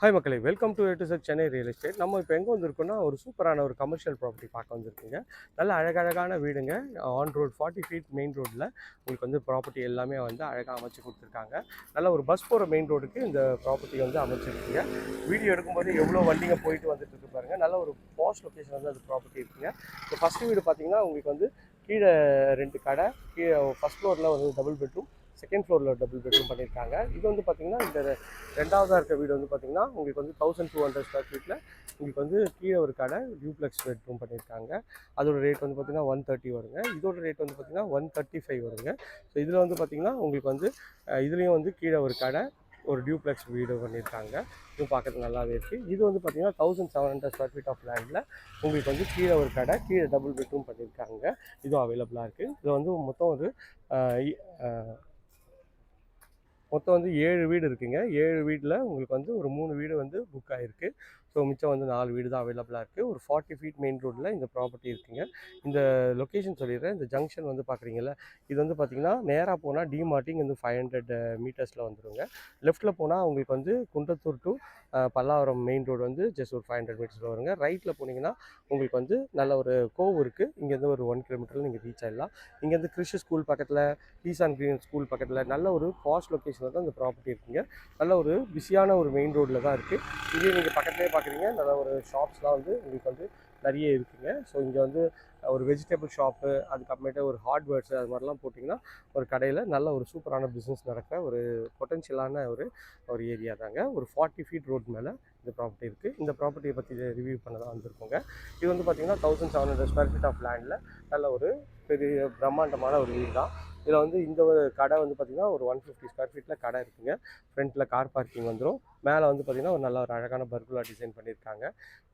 Hi மக்களே, welcome to A to Z Chennai real estate. நம்ம இப்போ எங்கே வந்திருக்கோம்னா, ஒரு சூப்பரான ஒரு கமர்ஷியல் ப்ராப்பர்ட்டி பார்க்க வந்திருக்குங்க. நல்ல அழகழகான வீடுங்க. ஆன் ரோட் 40 ஃபீட் மெயின் ரோட்டில் உங்களுக்கு வந்து ப்ராப்பர்ட்டி எல்லாமே வந்து அழகாக அமைச்சு கொடுத்துருக்காங்க. நல்ல ஒரு பஸ் போகிற மெயின் ரோடுக்கு இந்த ப்ராப்பர்ட்டி வந்து அமைச்சிருக்குங்க. வீடியோ எடுக்கும்போது எவ்வளோ வண்டிங்க போயிட்டு வந்துட்டு இருக்கு பாருங்க. நல்ல ஒரு பாஷ் லொக்கேஷன் வந்து அந்த ப்ராப்பர்ட்டி இருக்குங்க. இப்போ ஃபஸ்ட்டு வீடு பார்த்தீங்கன்னா உங்களுக்கு வந்து கீழே 2 கடை, கீழே ஃபஸ்ட் ஃப்ளோரில் வந்து டபுள் பெட்ரூம், செகண்ட் ஃப்ளோரில் டபுள் பெட்ரூம் பண்ணியிருக்காங்க. இது வந்து பார்த்தீங்கன்னா இந்த ரெண்டாவதாக இருக்க வீடு வந்து பார்த்தீங்கன்னா உங்களுக்கு வந்து 1200 ஸ்கொயர் ஃபீட்டில் உங்களுக்கு வந்து கீழே ஒரு கடை டியூப்ளெக்ஸ் பெட்ரூம் பண்ணியிருக்காங்க. அதோட ரேட் வந்து பார்த்தீங்கன்னா 130 வருங்க. இதோட ரேட் வந்து பார்த்தீங்கன்னா 135 வருங்க. ஸோ இதில் வந்து பார்த்தீங்கன்னா உங்களுக்கு வந்து இதுலேயும் வந்து கீழே ஒரு கடை ஒரு டியூப்ளெக்ஸ் வீடு பண்ணியிருக்காங்க. இதுவும் பார்க்கறதுக்கு நல்லாவே இருக்குது. இது வந்து பார்த்தீங்கன்னா 1700 ஸ்கொயர் ஃபீட் ஆஃப் லேண்டில் உங்களுக்கு வந்து கீழே ஒரு கடை, கீழே டபுள் பெட்ரூம் பண்ணியிருக்காங்க. இதுவும் அவைலபிளாக இருக்குது. இதில் வந்து மொத்தம் வந்து 7 வீடு இருக்குங்க. 7 வீட்டில் உங்களுக்கு வந்து ஒரு 3 வீடு வந்து புக் ஆகிருக்கு. ஸோ மிச்சம் வந்து 4 வீடு தான் அவைலபிளாக இருக்குது. ஒரு 40 ஃபீட் மெயின் ரோட்டில் இந்த ப்ராப்பர்ட்டி இருக்குங்க. இந்த லொக்கேஷன் சொல்லிடுறேன். இந்த ஜங்ஷன் வந்து பார்க்குறீங்கல்ல, இது வந்து பார்த்திங்கன்னா நேராக போனால் டிமார்ட்டிங் வந்து 500 மீட்டர்ஸில் வந்துடுங்க. லெஃப்ட்டில் போனால் உங்களுக்கு வந்து Kundrathur to Pallavaram main road வந்து ஜஸ்ட் ஒரு 500 மீட்டர்ஸில் வருங்க. ரைட்டில் போனீங்கன்னா உங்களுக்கு வந்து நல்ல ஒரு கோவு இருக்குது. இங்கேருந்து ஒரு 1 கிலோமீட்டரில் நீங்கள் ரீச் ஆகிடலாம். இங்கேருந்து கிறிஷ் ஸ்கூல் பக்கத்தில், ஈசான் கிரீன் ஸ்கூல் பக்கத்தில் நல்ல ஒரு பாஸ்ட் லொக்கேஷனில் தான் இந்த ப்ராப்பர்ட்டி இருக்குங்க. நல்ல ஒரு பிஸியான ஒரு மெயின் ரோட்டில் தான் இருக்குது. இங்கே நீங்கள் பக்கத்துலேயே பார்க்குறீங்க, நல்ல ஒரு ஷாப்ஸ்லாம் வந்து உங்களுக்கு வந்து நிறைய இருக்குங்க. ஸோ இங்கே வந்து ஒரு வெஜிடபிள் ஷாப்பு, அதுக்கப்புறமேட்டு ஒரு ஹார்ட்வேர்ஸு, அது மாதிரிலாம் போட்டிங்கன்னா ஒரு கடையில் நல்ல ஒரு சூப்பரான பிஸ்னஸ் நடக்கிற ஒரு பொட்டென்ஷியலான ஒரு ஏரியா தாங்க. ஒரு 40 ஃபீட் ரோட் மேலே இந்த ப்ராப்பர்ட்டி இருக்குது. இந்த ப்ராப்பர்ட்டியை பற்றி ரிவ்யூ பண்ண தான் வந்திருக்கோங்க. இது வந்து பார்த்திங்கன்னா 1700 ஸ்கொயர் ஃபீட் ஆஃப் லேண்டில் நல்ல ஒரு பெரிய பிரம்மாண்டமான ஒரு வீடு தான். இதில் வந்து இந்த ஒரு கடை வந்து பார்த்திங்கன்னா ஒரு 150 ஸ்கொயர் ஃபீட்டில் கடை இருக்குங்க. ஃப்ரண்ட்டில் கார் பார்க்கிங் வந்துடும். மேலே வந்து பார்த்திங்கன்னா ஒரு நல்ல ஒரு அழகான பர்குலா டிசைன் பண்ணியிருக்காங்க.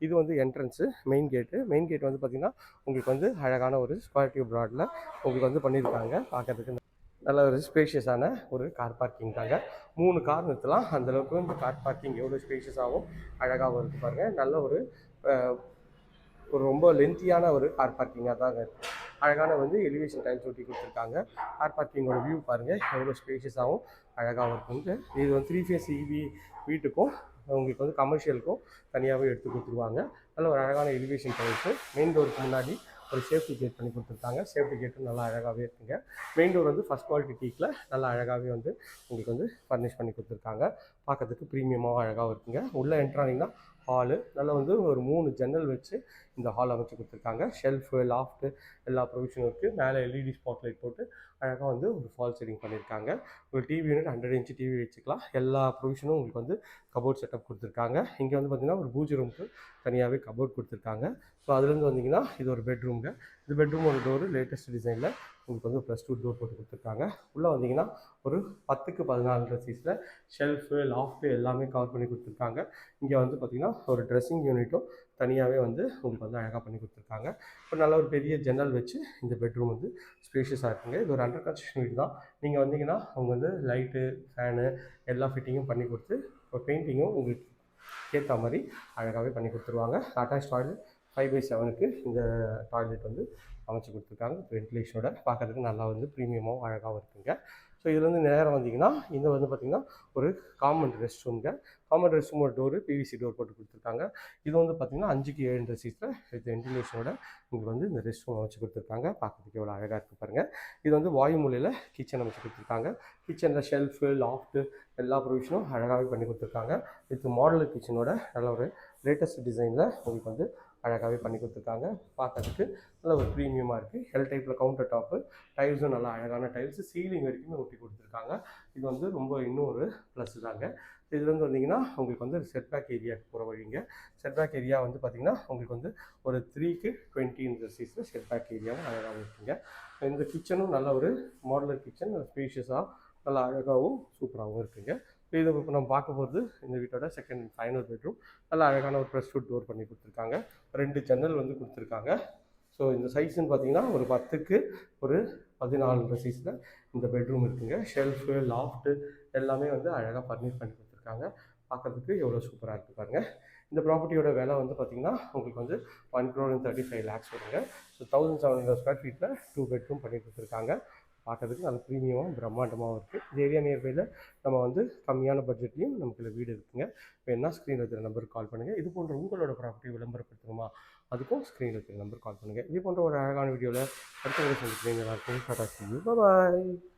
இது வந்து என்ட்ரன்ஸு, மெயின் கேட் வந்து பார்த்திங்கன்னா உங்களுக்கு வந்து அழகான ஒரு ஸ்கொயர் டியூப் ப்ராடில் உங்களுக்கு வந்து பண்ணியிருக்காங்க. பார்க்கறதுக்கு நல்ல ஒரு ஸ்பேஷியஸான ஒரு கார் பார்க்கிங் தாங்க. 3 கார் நிறுத்தலாம். அந்தளவுக்கு இந்த கார் பார்க்கிங் எவ்வளோ ஸ்பேஷியஸாகவும் அழகாகவும் இருக்குது பாருங்கள். நல்ல ஒரு ரொம்ப லென்த்தியான ஒரு கார் பார்க்கிங்காக தாங்க இருக்குது. அழகான வந்து எலிவேஷன் டைல்ஸ் ஒட்டி கொடுத்துருக்காங்க. கார் பார்க்கிங்கோட வியூ பாருங்கள், எவ்வளோ ஸ்பேஷியஸாகவும் அழகாகவும் இருக்குங்க. இது வந்து 3 ஃபேஸ் இவி வீட்டுக்கும் உங்களுக்கு வந்து கமர்ஷியலுக்கும் தனியாகவே எடுத்து கொடுத்துருவாங்க. நல்ல ஒரு அழகான எலிவேஷன் டைல்ஸு. மெயின் டோருக்கு முன்னாடி ஒரு சேஃப்டி கேட் பண்ணி கொடுத்துருக்காங்க. சேஃப்டி கேட்டும் நல்லா அழகாகவே இருக்குங்க. மெயின் டோர் வந்து ஃபஸ்ட் குவாலிட்டி டீக்கில் நல்லா அழகாகவே வந்து உங்களுக்கு வந்து ஃபர்னிஷ் பண்ணி கொடுத்துருக்காங்க. பார்க்கறதுக்கு ப்ரீமியமாகவும் அழகாகவும் இருக்குங்க. உள்ளே என்ட்ரானிங்கன்னா ஹாலு, நல்லா வந்து ஒரு 3 ஜன்னல் வச்சு இந்த ஹால் அமைச்சு கொடுத்துருக்காங்க. ஷெல்ஃபு, லாஃப்ட்டு எல்லா ப்ரொவிஷனும் இருக்குது. மேலே எல்இடி ஸ்பாட் லைட் போட்டு அழகாக வந்து ஒரு ஃபால் சீலிங் பண்ணியிருக்காங்க. ஒரு டிவி யூனிட் 100 இன்ச் டிவி வச்சுக்கலாம். எல்லா ப்ரொவிஷனும் உங்களுக்கு வந்து கபோர்ட் செட்டப் கொடுத்துருக்காங்க. இங்கே வந்து பார்த்திங்கன்னா ஒரு பூஜை ரூமுக்கு தனியாகவே கபோர்ட் கொடுத்துருக்காங்க. ஸோ அதுலேருந்து வந்தீங்கன்னா இது ஒரு பெட்ரூம்ங்க. இது பெட்ரூமோட டோரு லேட்டஸ்ட் டிசைனில் உங்களுக்கு வந்து +2 டோர் போட்டு கொடுத்துருக்காங்க. உள்ளே வந்தீங்கன்னா ஒரு 10க்கு 14 சைஸில் ஷெல்ஃபு, லாஃப்ட்டு எல்லாமே கவர் பண்ணி கொடுத்துருக்காங்க. இங்கே வந்து பார்த்திங்கன்னா ஒரு ட்ரெஸ்ஸிங் யூனிட்டும் தனியாகவே வந்து உங்களுக்கு வந்து அழகாக பண்ணி கொடுத்துருக்காங்க. ஒரு நல்ல ஒரு பெரிய ஜன்னல் வச்சு இந்த பெட்ரூம் வந்து ஸ்பேஷியஸாக இருக்குங்க. இது ஒரு அண்டர் கன்ஸ்ட்ரக்ஷன் வீடு தான். நீங்கள் வந்தீங்கன்னா அவங்க வந்து லைட்டு, ஃபேனு எல்லா ஃபிட்டிங்கும் பண்ணி கொடுத்து ஒரு பெயிண்டிங்கும் உங்களுக்கு ஏற்ற மாதிரி அழகாகவே பண்ணி கொடுத்துருவாங்க. அட்டாச் டாய்லெட் 5/7க்கு இந்த டாய்லெட் வந்து அமைச்சு கொடுத்துருக்காங்க. வென்டிலேஷனோட பார்க்கறதுக்கு நல்லா வந்து ப்ரீமியமாகவும் அழகாகவும் இருக்குங்க. ஸோ இதுலேருந்து நேரம் வந்தீங்கன்னா இந்த வந்து பார்த்திங்கன்னா ஒரு காமன் ரெஸ்ட் ரூம்ங்க. காமன் ரெஸ்ட் ரூமோட டோரு பிவிசி டோர் போட்டு கொடுத்துருக்காங்க. இது வந்து பார்த்திங்கன்னா 5க்கு 7 சீட்டில் வித் வென்டிலேஷனோட உங்களுக்கு வந்து இந்த ரெஸ்ட் ரூம் அமைச்சு கொடுத்துருக்காங்க. பார்க்கறதுக்கு எவ்வளோ அழகாக இருக்குது பாருங்கள். இது வந்து வாயு மூலையில் கிச்சன் அமைச்சு கொடுத்துருக்காங்க. கிச்சனில் ஷெல்ஃபு, லாஃப்ட்டு எல்லா ப்ரொவிஷனும் அழகாகவே பண்ணி கொடுத்துருக்காங்க. வித் மாடலர் கிச்சனோட நல்ல ஒரு லேட்டஸ்ட் டிசைனில் உங்களுக்கு வந்து அழகாகவே பண்ணி கொடுத்துருக்காங்க. பார்க்கறதுக்கு நல்ல ஒரு ப்ரீமியமாக இருக்குது. எல் டைப்பில் கவுண்டர் டாப்பு, டைல்ஸும் நல்லா அழகான டைல்ஸு, சீலிங் வரைக்குமே ஒட்டி கொடுத்துருக்காங்க. இது வந்து ரொம்ப இன்னும் ஒரு ப்ளஸ் தாங்க. இதுலேருந்து வந்தீங்கன்னா உங்களுக்கு வந்து செட்பேக் ஏரியாவுக்கு போகிற வழிங்க. செட்பேக் ஏரியா வந்து பார்த்திங்கன்னா உங்களுக்கு வந்து ஒரு 3க்கு 20 சைஸில் செட்பேக் ஏரியாவும் அழகாகவும் இருக்குங்க. இந்த கிச்சனும் நல்ல ஒரு மாடலர் கிச்சன், ஸ்பேஷியஸாக நல்லா அழகாகவும் சூப்பராகவும் இருக்குங்க. இது இப்போ நம்ம பார்க்க போகிறது இந்த வீட்டோட செகண்ட் அண்ட் ஃபைனல் பெட்ரூம். நல்லா அழகான ஒரு ப்ரெஸ் ஃபுட் டோர் பண்ணி கொடுத்துருக்காங்க. 2 ஜன்னல் வந்து கொடுத்துருக்காங்க. ஸோ இந்த சைஸ்ன்னு பார்த்தீங்கன்னா ஒரு 10க்கு ஒரு 14 சைஸில் இந்த பெட்ரூம் இருக்குங்க. ஷெல்ஃபு, லாஃப்ட்டு எல்லாமே வந்து அழகாக ஃபர்னிஷ் பண்ணி கொடுத்துருக்காங்க. பார்க்குறதுக்கு எவ்வளோ சூப்பராக இருக்குது பாருங்கள். இந்த ப்ராப்பர்ட்டியோட விலை வந்து பார்த்திங்கன்னா உங்களுக்கு வந்து 1,35,00,000 வருங்க. ஸோ 1700 ஸ்கொயர் ஃபீட்டில் 2 பெட்ரூம் பண்ணி கொடுத்துருக்காங்க. பார்க்கறதுக்கு நல்ல ப்ரீமியமாக பிரம்மாண்டமாகவும் இருக்குது. இந்த ஏரியா நியர்பையில் நம்ம வந்து கம்மியான பட்ஜெட்லையும் நமக்கு வீடு இருக்குங்க. இப்போ என்ன ஸ்க்ரீனில் இருக்கிற நம்பருக்கு கால் பண்ணுங்கள். இது போன்ற உங்களோட ப்ராப்பர்ட்டி விளம்பரப்படுத்தணுமா, அதுக்கும் ஸ்க்ரீனில் இருக்கிற நம்பருக்கு கால் பண்ணுங்கள். இது போன்ற ஒரு அழகான வீடியோவில் அடுத்த வீடியோ சந்திக்கிறேன். நல்லா இருக்கும். Tata, see you. Bye bye.